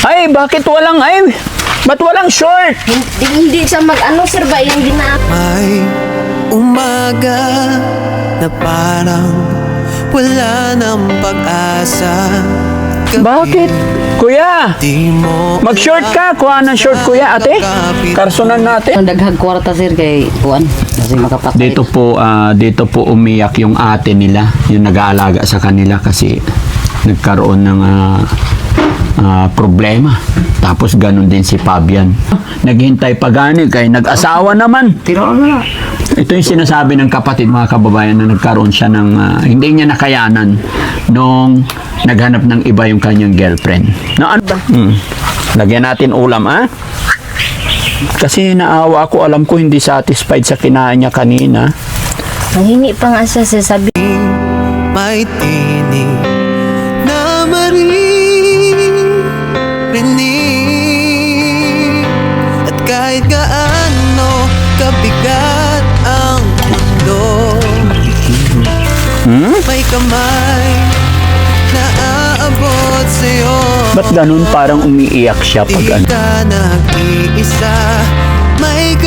Ay, bakit walang, ba't walang short? Hindi siya mag-ano, sir, ba yung May umaga na parang wala ng pag-asa. Bakit? Kuya, Di mo mag-short ka. Kuha ng short, kuya, ate. Karsonan natin. Ang daghang kwarta, sir, kay Juan. Kasi makapatay. Dito po umiyak yung ate nila, yung nag-aalaga sa kanila kasi nagkaroon ng problema. Tapos ganun din si Fabian. Naghintay pa gani kay nag-asawa naman. Tiro na. Ito yung sinasabi ng kapatid, mga kababayan, na nagkaroon siya ng hindi niya nakayanan nung naghanap ng iba yung kanyang girlfriend. Na ano ba? Lagyan natin ulam, Kasi naawa ako, alam ko hindi satisfied sa kinain niya kanina. Mahingi pa nga siya, sir, sabi. may tinig na maririnig. At kahit gaano kabigat ang mundo, may kamay na aabot sa'yo. Ba't ganun parang umiiyak siya pag Di ano? ka nag-iisa, may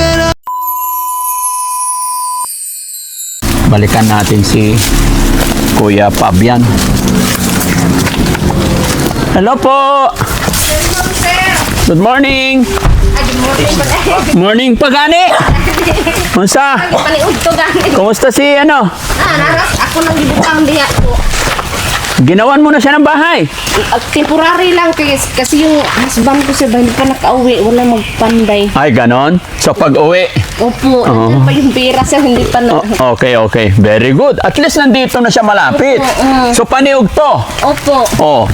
Balikan natin si Kuya Fabian. Hello po! Good morning! Morning pa gani! Kumusta? Paniud to gani. Kumusta si ano? Naras, ako nang gibutang diya ko. Ginawan mo na siya ng bahay. Temporary lang kasi yung husband ko, sir, ba, hindi pa nakauwi. Wala magpanday. Ay, ganon. So pag uwi. Opo, nandiyan pa yung pera, sir, hindi pa na. Okay. Very good. At least nandito na siya malapit. So paniog to. Opo. Oh.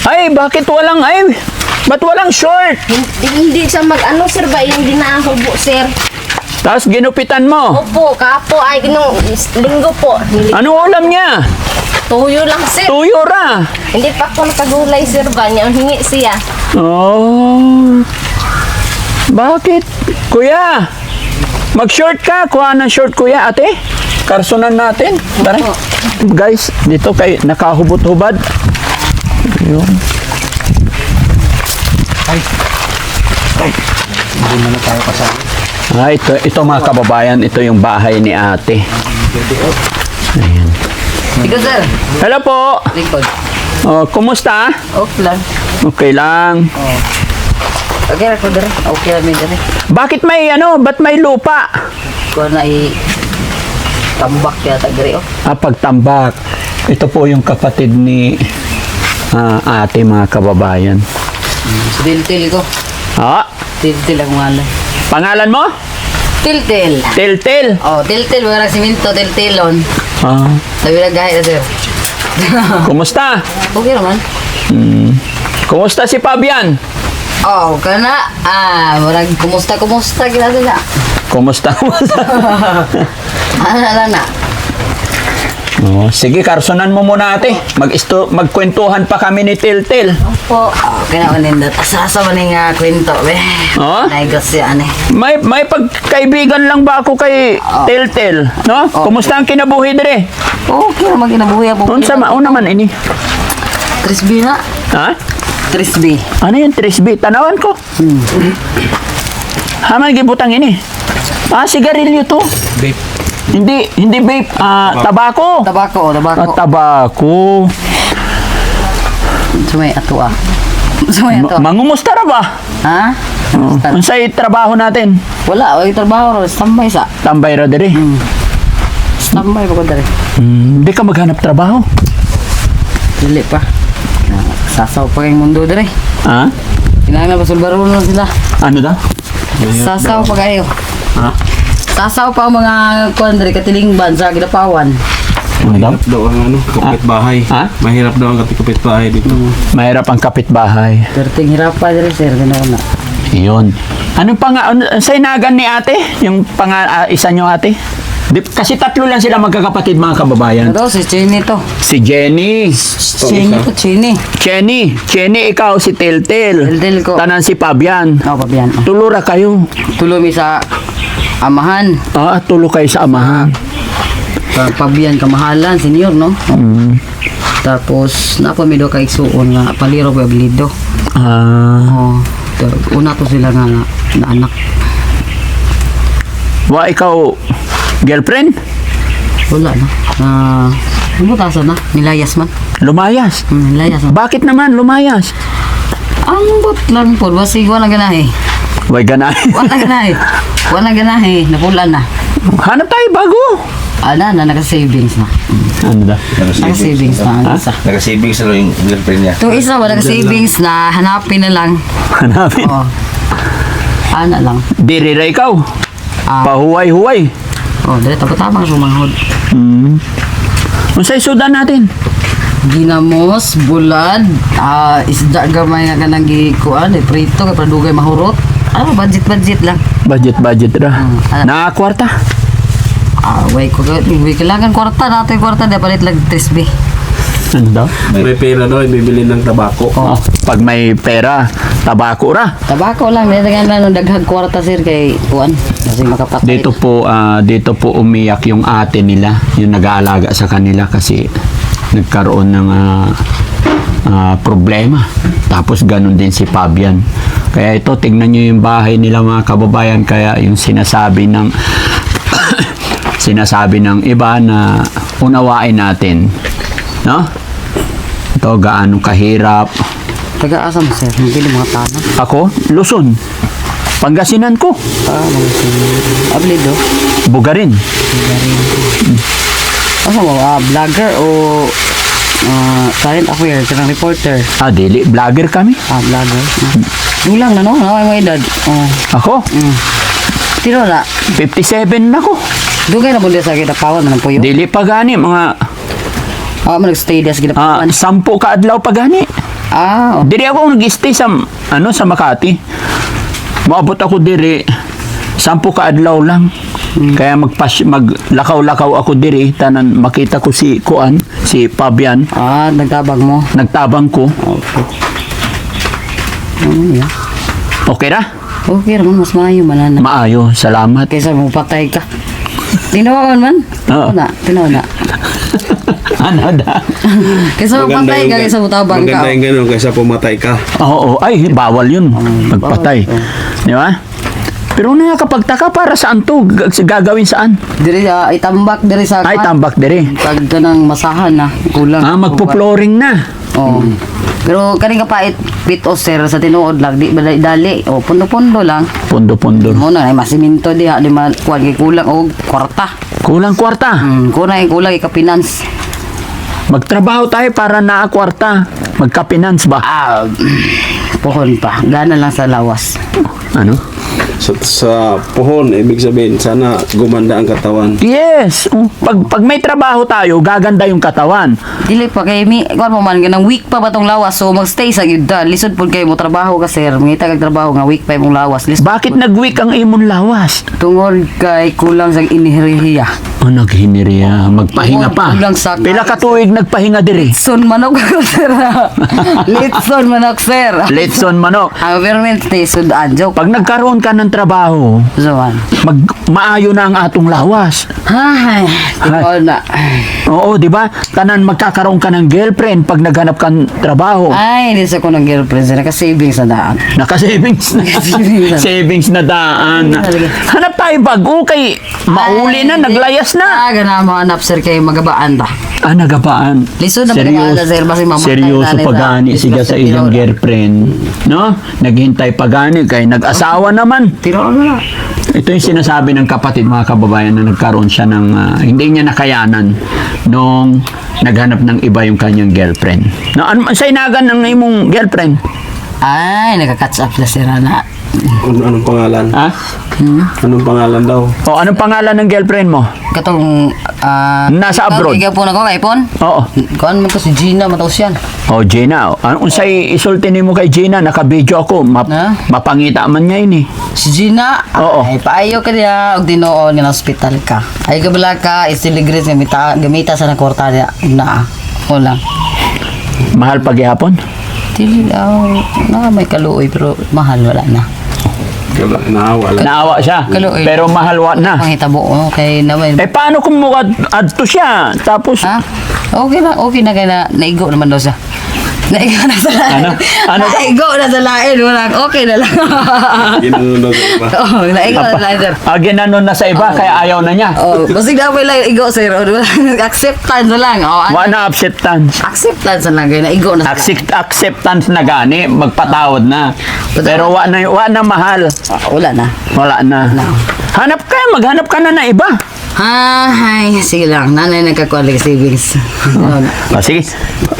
Ay, bakit walang, ba't walang short? Hindi siya mag-ano, sir, ba yung dinahubo, sir. Tapos ginupitan mo. Opo, kapo, ay, ginong linggo po. Anong ulam niya? Tuyo lang, sir. Tuyo ra. Hindi pa ako nakagulay, sir, ba niya. Hingi siya. Oh. Bakit? Kuya, mag-short ka. Kuha ng short, kuya, ate. Karsonan natin. Tara. Guys, dito kay nakahubot-hubad. Ayun. Hindi mo na tayo kasama. Ito mga kababayan, ito yung bahay ni ate. Ayan. Ikaw, sir. Hello po. Likod. Oh, kumusta? Okay lang. Okay lang. Okay, ako dere. Okay lang, dere. Bakit ba't may lupa? Kung na tambak yata, dere, Pagtambak. Ito po yung kapatid ni ate, mga kababayan. Tiltil ko. Tiltil ang ngalan. Pangalan mo? Tiltil. Tiltil. Oh, tiltil. Mga nagsiminto, tiltilon. Sabi na gahit na, sir. Kumusta? Okay naman. Kumusta si Fabian? Oh, kana. Marag kumusta ginasa na. Kumusta? Ano lang na. Sige, karsonan mo muna ate. Magkwentuhan pa kami ni Tiltil. Opo. Kinaunin na. Asasa mo nga kwento, be. Naigos yan, May pagkaibigan lang ba ako kay Tiltil? No? Kumusta ang kinabuhi dire? Okay naman kinabuhi po. Unsa naman ini? Trisby na. Ha? Trisby. Ano yung trisby? Tanawan ko. Haman gibutang ini. Sigarilyo to. Babe, Hindi vape. Tabako. Tabako. Tabako. Sumay ato Sumay ato. Mangumusta ra ba? Ha? Unsay trabaho natin? Wala. Wala trabaho. Standby sa. Tambay ra dire. Standby pa ko dali. Di ka maghanap trabaho? Dili pa. Sasaw pa kayong mundo dali. Ha? Kailangan pa sulbaro na sila. Ano daw? Sasaw pa kayo. Ha? Sasaw pa ang mga kuandre katilingban sa Gidapawan. Ano daw? mahirap daw ang kapitbahay. Ha? Mahirap daw ang kapitbahay dito. Mahirap ang kapitbahay. Perting hirap pa dali, sir. Ganoon na. Iyon. Ano sa inagan ni ate? Yung isa nyo ate? Kasi tatlo lang sila magkakapatid, mga kababayan. Ito, si Chini to. Si Jenny. Chini to, Chini. Jenny, ikaw si Tiltil. Tiltil ko. Tanan si Fabian. Pabian. Tulura kayo. Tulumi sa amahan. Tulo kayo sa amahan. Pabian kamahalan, senior, no? Tapos napamido kay igsuon nga paliro ko ablido. Ah, Una to sila nga na anak. wa ikaw girlfriend? Wala na. Lumutasan na. Nilayas man. Lumayas. Nilayas man. Bakit naman lumayas? Ang bot lang po. Basig wala ganahe. Way ganay. Wala ganahe. Wala ganahe. Napula na. Hanap tayo bago. Naka-savings na. Ano da? Naka-savings na. Ang isa. Nag-savings na yung girlfriend niya. Itong isa, wala naka-savings na. Hanapin na lang. Hanapin. Oo. Ana lang. Diri ra ikaw. Pahuway-huway. Dali tapos-tapang sumanghod. Unsay sudan natin? Ginamos, bulad, isda gamay nga kanang gikuan, prito kay padugay mahurot. Budget lang. Budget ra. Na kwarta. Way kailangan kwarta natin kwarta di palit lang 3B. Ano daw? May pera daw, bibili ng tabako. Pag may pera, tabako ra. Tabako lang, daghan lang daghag kwarta sir kay kuan kasi makapatay. Dito po umiyak yung ate nila, yung nag-aalaga sa kanila kasi nagkaroon ng problema. Tapos ganun din si Fabian. Kaya ito, tignan nyo yung bahay nila mga kababayan. Kaya yung sinasabi ng iba na unawain natin. No? Ito, gaano kahirap. Taga-asa mo sir, hindi mga tanong. Ako, Luzon. Pangasinan ko. Ablido. Bugarin. Asa mo, vlogger o current affairs, kanang reporter? Dili. Vlogger kami. Vlogger. Dulang na no, naway mo edad. Ako, Tino na, 57 na ko. dugay na mo sa kinapawan na ng puyo. Dili pa gani, mga Nag-stay dia sa kinapawan. 10 ka adlaw pa gani. Diri ako nag-stay sa Makati. Moabot ako diri 10 ka adlaw lang. Kaya maglakaw-lakaw ako diri tanan makita ko si Fabian. Nagtabang mo. Nagtabang ko. Yeah. Okay ra? Okay raman, mas maayo man na. Maayo, salamat. Kaysa mo patay ka. Tinawakan man? Oo. Tinawa na. Ano da? Kaysa mo patay ka, kaysa mo tabang ka. Maganda yung ganun kaysa pumatay ka. Oo, ay bawal yun. Magpatay. Di ba? Pero nakakapagtaka para saan to? Gagawin saan? Diri itambak diri sa Ay, tambak diri. Pag kanang masahan na, kulang. Magpo-flooring na. Oo. Pero kaning kapait pit o sir sa tinuod lang di dali o pundo-pundo lang. Pondo-pondo. Mo na ay masiminto di kuan kay kulang og kwarta. Kulang kwarta. Kulang ika-finance. Magtrabaho tayo para naakwarta. Magka-finance ba? Pohon pa. Gana lang sa lawas. Ano? Sa puhon, ibig sabihin, sana gumanda ang katawan. Yes. Pag may trabaho tayo, gaganda yung katawan. Dili pa kay kuan mo man ganang week pa ba tong lawas so magstay sa gyud da. Lisod pud kay mo trabaho ka sir. Mangita kag trabaho nga week pa imong lawas. Lisod Bakit nag-week ang imon lawas? tungod kay kulang sa inihiriya. Naghiniriya. Magpahinga pa. Kulang sa Pila ka tuig nagpahinga diri? Litson manok sir. Litson manok sir. Letson manok. Ang permanent stay sudan joke. Pag nagkaroon ka ng trabaho, Zuan. maayo na ang atong lawas. Ay, tungod na. Oo, di ba? Tanan magkakaroon ka ng girlfriend pag naghanap kang trabaho. Ay, hindi sa ko ng girlfriend sir. Naka-savings na daan. Naka-savings na. Naka-savings na. Savings na daan. Hanap tayo bago kay mauli na, naglayas na. Gana mo hanap sir kay magabaan ta. Nagabaan. Lisod na pagkakala, sir, basi mamatay Seryoso na pagani nila. siya sa iyang girlfriend. No? Naghintay pagani kay nag-asawa naman. Tiro na. Ito yung sinasabi ng kapatid mga kababayan na nagkaroon siya ng hindi niya nakayanan nung naghanap ng iba yung kanyang girlfriend. No, sa inagan ng imong girlfriend? Ay, nagka-catch up na sir na. Anong pangalan? Ha? Anong pangalan daw? O, anong pangalan ng girlfriend mo? Katong Nasa abroad. Ikaw po na ko kay Pon. Oo. Kuan man to si Gina mataos yan. O, Gina. Anong unsay isulti nimo kay Gina? Naka-video ako. Ha? Mapangita man niya ini. Si Gina, Oo. ay paayo ka niya og tinuod nga hospital ka. Ay kabala ka isiligres gamita sa nakwarta niya na. Wala. Mahal paghihapon? Dili na may kaluoy pero mahal wala na. Naawa lang. Naawa siya. Kaluoy. Pero mahal wa na. Mangitabo kay naway. Paano kung adto siya? Tapos, Ha? Okay na kaya naigo naman daw siya. Naigo na sa lain. Ano? Naigo na sa lain. Walang okay na lang. Ginunog pa. Oo, naigo na sa lain, sir. Ginanon na sa iba, kaya ayaw na niya. Oh, basig na po lang igo, sir. Acceptance na lang. Oh, Wala na acceptance. acceptance na lang kayo. Naigo na sa lain. Acceptance na gani, magpatawad na. Pero wa na mahal. Wala na. Wala na. Maghanap ka na na iba. Ay, sige lang. Nanay nagkakuha savings. Sige.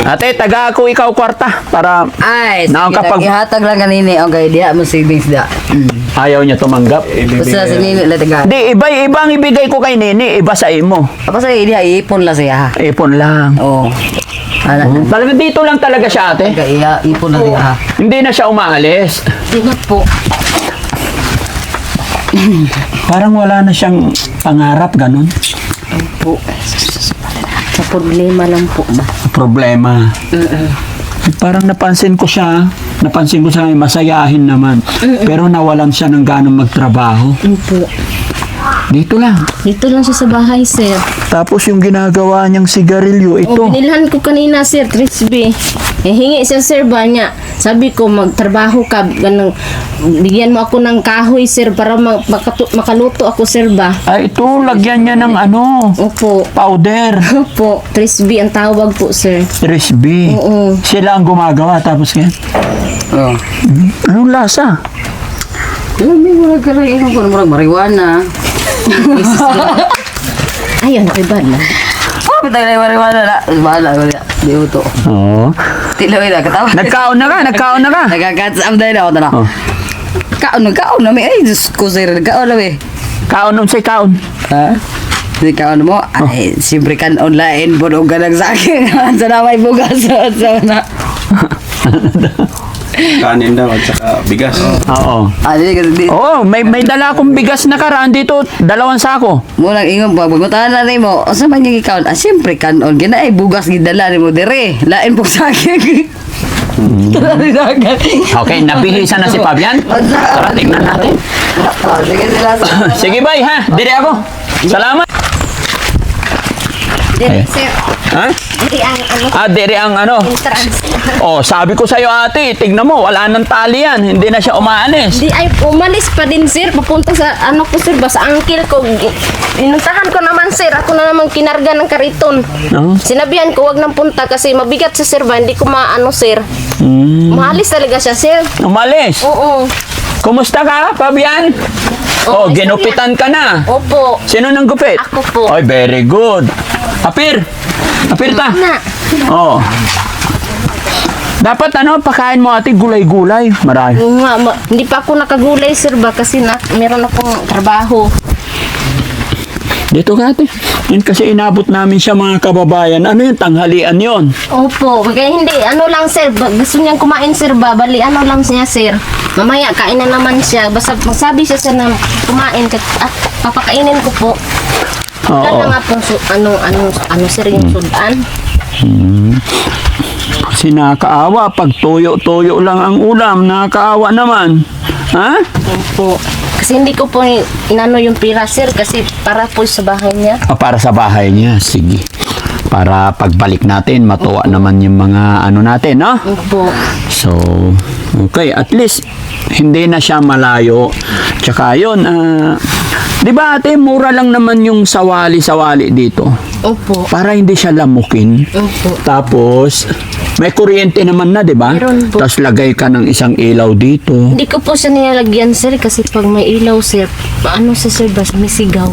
Ate, taga ako ikaw kwarta para Ay, sige Now, kapag- ihatag lang kanini. Okay, diha mo savings da. ayaw niya tumanggap. Basta sa nini lang taga. Di, iba ang ibigay ko kay Nini, iba sa imo. Tapos ay diha ipon lang siya. Ipon lang. Oo. Ano? Talaga dito lang talaga siya, ate. Kaya ipon lang siya. Hindi na siya umaalis. Di na po. Parang wala na siyang pangarap, ganun. Po. Sa problema lang po ba? Problema. Parang napansin ko siya ay masayahin naman. Pero nawalan siya ng ganong magtrabaho. Po. Dito lang. Dito lang siya sa bahay, sir. Tapos yung ginagawa niyang sigarilyo, ito. O, binilhan ko kanina, sir, crispy. Hingi siya, sir, ba niya. Sabi ko, magtrabaho ka. Ganang, bigyan mo ako ng kahoy, sir, para makaluto ako, sir, ba? Ay, ito, lagyan niya ng ano, Opo. powder. Opo. Crispy ang tawag po, sir. Crispy. Oo. Sila ang gumagawa, tapos yan. Oo. Anong lasa? May mga karain ko ng marijuana. Ayun, iba na. Oh, bitay na yung marijuana na. Bahala ko niya. Di ko to. Oo. Tilawin na, katawa. Nagkaon na ka. Nagkakatsam dahil ako na. Oh. Kaon na may. Ay, Diyos ko, sir. Nagkaon na may. Kaon nun say kaon. Ha? Hindi kaon mo? Ay, siyempre kan online. Bunong ka lang sa akin. Sa na may bugas. Sa na. Kanin daw at saka bigas. Oo. Hindi kasi Oo, may dala akong bigas na karaan dito, 2 sako. Muna ingon pa, pagmutahan na rin mo, o sa man yung ikaw, siyempre kanon, gina ay bugas gidala rin mo, dire, lain po sa akin. Okay, nabihisa na si Fabian. Tara, tingnan natin. Sige sila sa... Sige, bye ha. Dire ako. Salamat. Dire, Ay. sir. Ha? Dire ang ano, Dire ang ano. entrance. Oh, sabi ko sa'yo ate, tignan mo, wala nang tali yan. Hindi na siya umaalis. Di ay umalis pa din, sir. Papunta sa ano ko, sir, ba sa uncle ko. Inuntahan ko naman, sir. Ako na naman kinarga ng kariton. No? Sinabihan ko, wag nang punta kasi mabigat sa sir ba. Hindi ko maano, sir. Umalis talaga siya, sir. Umalis. Oo. Kumusta ka, Fabian? Oh, Okay, ginupitan ka na. Opo. Sino nang gupit? Ako po. Ay, very good. Apir ta. Na. Oh. Dapat pakain mo ate gulay-gulay. Marami. Oo nga, hindi pa ako nakagulay, sir ba? Kasi meron akong trabaho. Dito ka ate. Yan kasi inabot namin siya mga kababayan. Ano yung tanghalian yon? Opo. Kaya hindi, ano lang, sir. Gusto niyang kumain, sir ba? Bali, ano lang siya, sir. Mamaya, kain na naman siya. Basta magsabi siya, sir, na kumain. At papakainin ko po. Oo. Wala nga po, ano, sir, yung sudan. Kasi nakakaawa. Pag toyo-toyo lang ang ulam, nakakaawa naman. Ha? Opo. Kasi hindi ko po inano yung pira, sir. Kasi para po sa bahay niya. Para sa bahay niya. Sige. Para pagbalik natin, matuwa naman yung mga ano natin, no? Opo. So, okay. At least, hindi na siya malayo. Tsaka yun, di ba ate, mura lang naman yung sawali-sawali dito. Opo. Para hindi siya lamukin. Opo. Tapos, may kuryente naman na, di ba? Meron po. Tapos lagay ka ng isang ilaw dito. Hindi ko po siya nilalagyan, sir. Kasi pag may ilaw, sir, ano sa sir, bas may sigaw.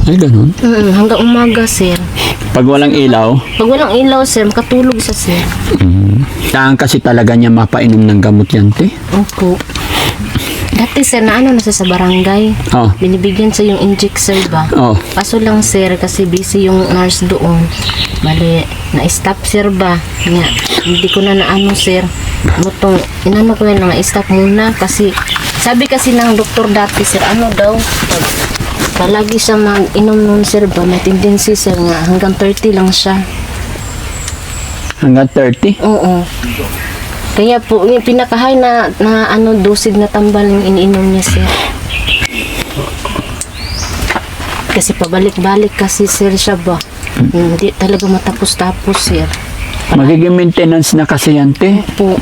Ay, ganun. Hanggang umaga, sir. Pag walang ilaw, Pag walang ilaw, sir, makatulog siya, sir. saan kasi talaga niya mapainom ng gamot yan, te? Opo. Dati, sir, na nasa sa barangay. Oh. Binibigyan sa yung inject, sir, ba? Oh. Kaso lang, sir, kasi busy yung nurse doon. Bali, na-stop, sir, ba? Nga, hindi ko na naano, sir. Butong, inano ko na na-stop muna kasi, sabi kasi ng doktor dati, sir, ano daw, palagi siya mag-inom nun, sir, ba? May tendency, sir, nga, hanggang 30 lang siya. Hanggang 30? Oo. Kaya po, yung pinakahay na ano, dosage na tambal yung iniinom niya, sir. Kasi pabalik-balik kasi, sir, siya ba? Hindi talaga matapos-tapos, sir. Magiging maintenance na kasi yan, te. Po.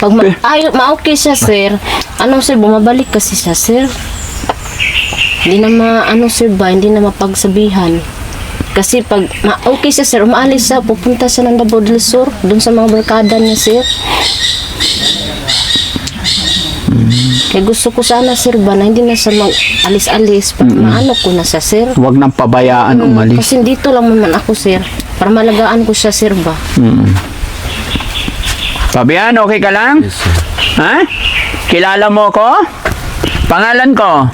Pag ma-okay siya, sir, sir, bumabalik kasi siya, sir. Hindi na sir ba, hindi na mapagsabihan. Kasi pag ma-okay siya, sir, umaalis siya, pupunta siya ng Davao del Sur, dun sa mga barkada niya, sir. Kaya gusto ko sana, sir, ba, na hindi na siya mag-alis-alis. Pag maano ko na siya, sir. Huwag nang pabayaan umalis. Kasi dito lang naman ako, sir. Para malagaan ko siya, sir, ba. Fabian, okay ka lang? Yes, sir. Ha? Kilala mo ko? Pangalan ko?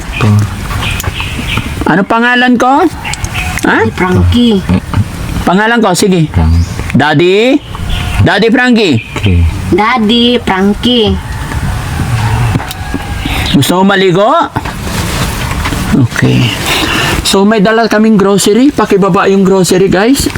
Ano pangalan ko? Ha? Frankie. Pangalan ko, sige. Daddy? Daddy Frankie? Daddy, Frankie. Gusto mo maligo? Okay. So may dala kaming grocery. Pakibaba yung grocery, guys.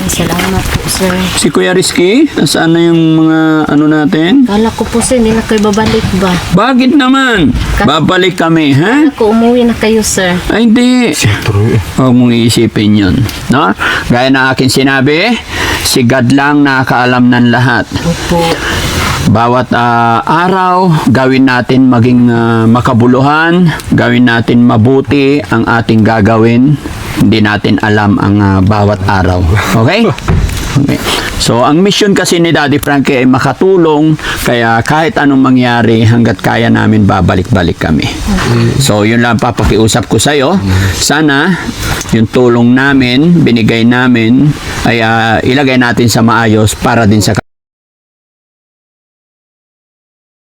Salamat po, sir. Si Kuya Rizky, nasaan na yung mga ano natin? Kala ko po, sir, hindi na kayo babalik ba? Bakit naman? Babalik kami, ha? Kala ko umuwi na kayo, sir. Ay, hindi. Huwag mong iisipin yun. No? Gaya na akin sinabi, si God lang nakakaalam ng lahat. Opo. Bawat araw, gawin natin maging makabuluhan, gawin natin mabuti ang ating gagawin. Hindi natin alam ang bawat araw. Okay? Okay. So, ang mission kasi ni Daddy Frankie ay makatulong, kaya kahit anong mangyari, hanggat kaya namin babalik-balik kami. So, yun lang papakiusap ko sa'yo. Sana, yung tulong namin, binigay namin, ay ilagay natin sa maayos para din sa